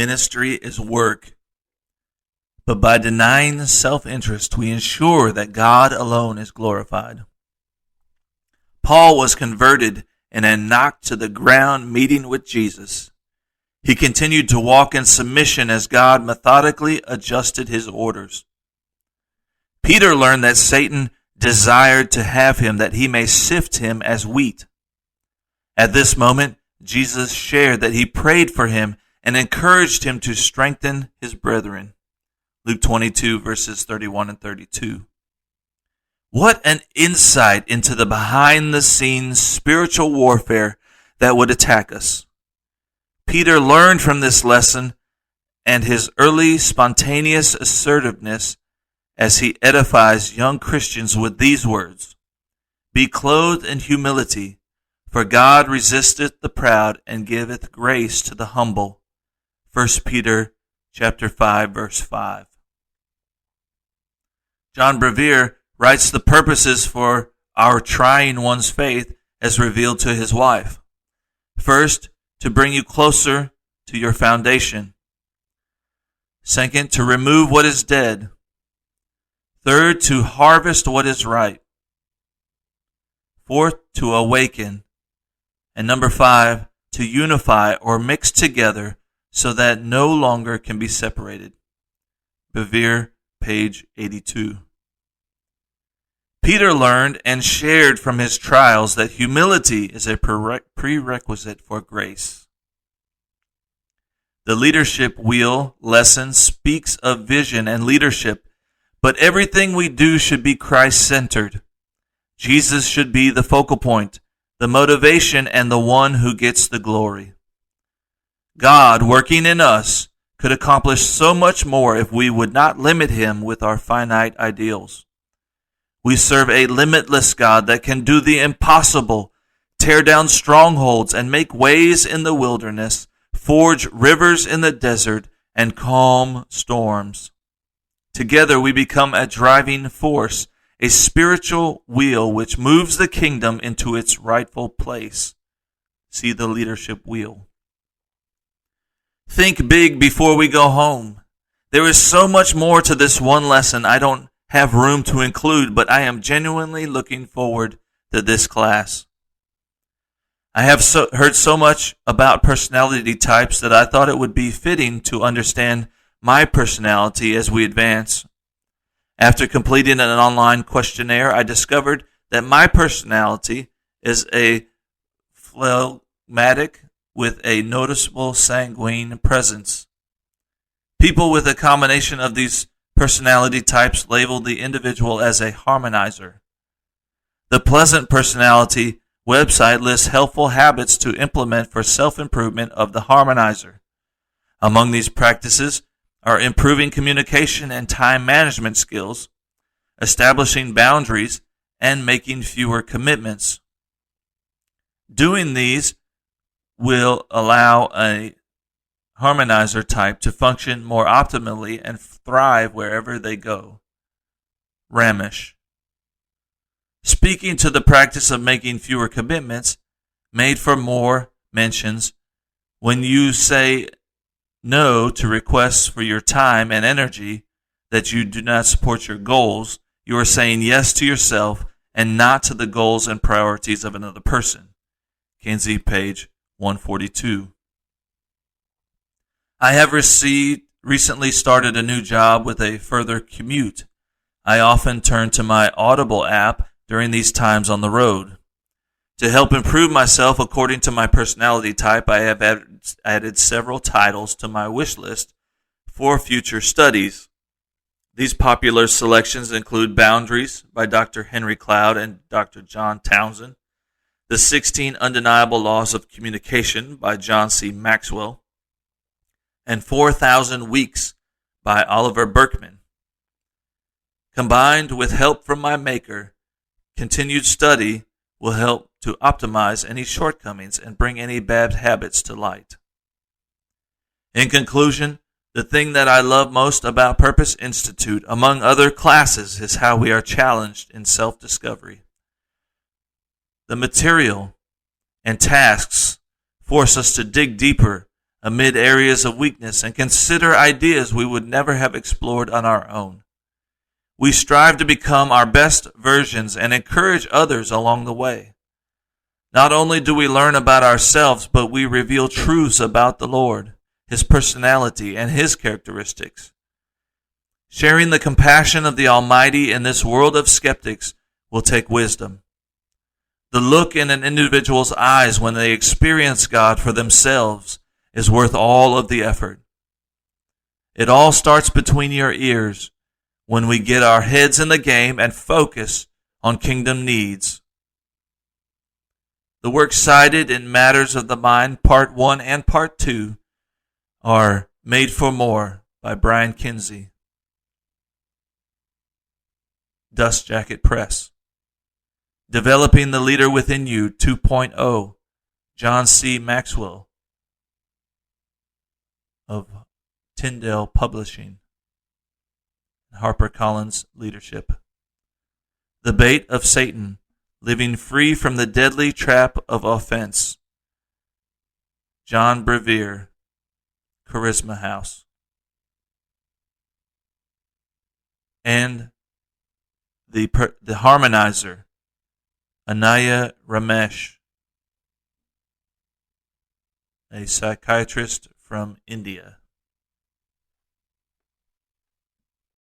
Ministry is work, but by denying self-interest, we ensure that God alone is glorified. Paul was converted in a knocked to the ground meeting with Jesus. He continued to walk in submission as God methodically adjusted his orders. Peter learned that Satan desired to have him that he may sift him as wheat. At this moment, Jesus shared that he prayed for him and encouraged him to strengthen his brethren. Luke 22, verses 31 and 32. What an insight into the behind-the-scenes spiritual warfare that would attack us. Peter learned from this lesson and his early spontaneous assertiveness as he edifies young Christians with these words: "Be clothed in humility, for God resisteth the proud and giveth grace to the humble." 1 Peter chapter 5, verse 5. John Bevere writes the purposes for our trying one's faith as revealed to his wife. First, to bring you closer to your foundation. Second, to remove what is dead. Third, to harvest what is right. Fourth, to awaken. And number 5, to unify or mix together so that no longer can be separated. Bevere, page 82. Peter learned and shared from his trials that humility is a prerequisite for grace. The leadership wheel lesson speaks of vision and leadership, but everything we do should be Christ-centered. Jesus should be the focal point, the motivation, and the one who gets the glory. God, working in us, could accomplish so much more if we would not limit him with our finite ideals. We serve a limitless God that can do the impossible, tear down strongholds and make ways in the wilderness, forge rivers in the desert, and calm storms. Together we become a driving force, a spiritual wheel which moves the kingdom into its rightful place. See the leadership wheel. Think big before we go home. There is so much more to this one lesson I don't have room to include, but I am genuinely looking forward to this class. I have heard so much about personality types that I thought it would be fitting to understand my personality as we advance. After completing an online questionnaire, I discovered that my personality is a phlegmatic with a noticeable sanguine presence. People with a combination of these personality types label the individual as a harmonizer. The Pleasant Personality website lists helpful habits to implement for self-improvement of the harmonizer. Among these practices are improving communication and time management skills, establishing boundaries, and making fewer commitments. Doing these will allow a harmonizer type to function more optimally and thrive wherever they go. Ramesh. Speaking to the practice of making fewer commitments, Made for More mentions, when you say no to requests for your time and energy that you do not support your goals, you are saying yes to yourself and not to the goals and priorities of another person. Kinsey, page 142. I have recently started a new job with a further commute. I often turn to my Audible app during these times on the road. To help improve myself according to my personality type, I have added several titles to my wish list for future studies. These popular selections include Boundaries by Dr. Henry Cloud and Dr. John Townsend, The 16 Undeniable Laws of Communication by John C. Maxwell, and 4,000 Weeks by Oliver Burkeman. Combined with help from my maker, continued study will help to optimize any shortcomings and bring any bad habits to light. In conclusion, the thing that I love most about Purpose Institute, among other classes, is how we are challenged in self-discovery. The material and tasks force us to dig deeper, amid areas of weakness and consider ideas we would never have explored on our own. We strive to become our best versions and encourage others along the way. Not only do we learn about ourselves, but we reveal truths about the Lord, His personality, and His characteristics. Sharing the compassion of the Almighty in this world of skeptics will take wisdom. The look in an individual's eyes when they experience God for themselves is worth all of the effort. It all starts between your ears when we get our heads in the game and focus on kingdom needs. The works cited in Matters of the Mind, Part 1 and Part 2, are Made for More by Brian Kinsey. Dust Jacket Press. Developing the Leader Within You 2.0, John C. Maxwell of Tyndale Publishing, HarperCollins Leadership. The Bait of Satan, Living Free from the Deadly Trap of Offense, John Bevere, Charisma House. And the Harmonizer, Anaya Ramesh, a psychiatrist from India.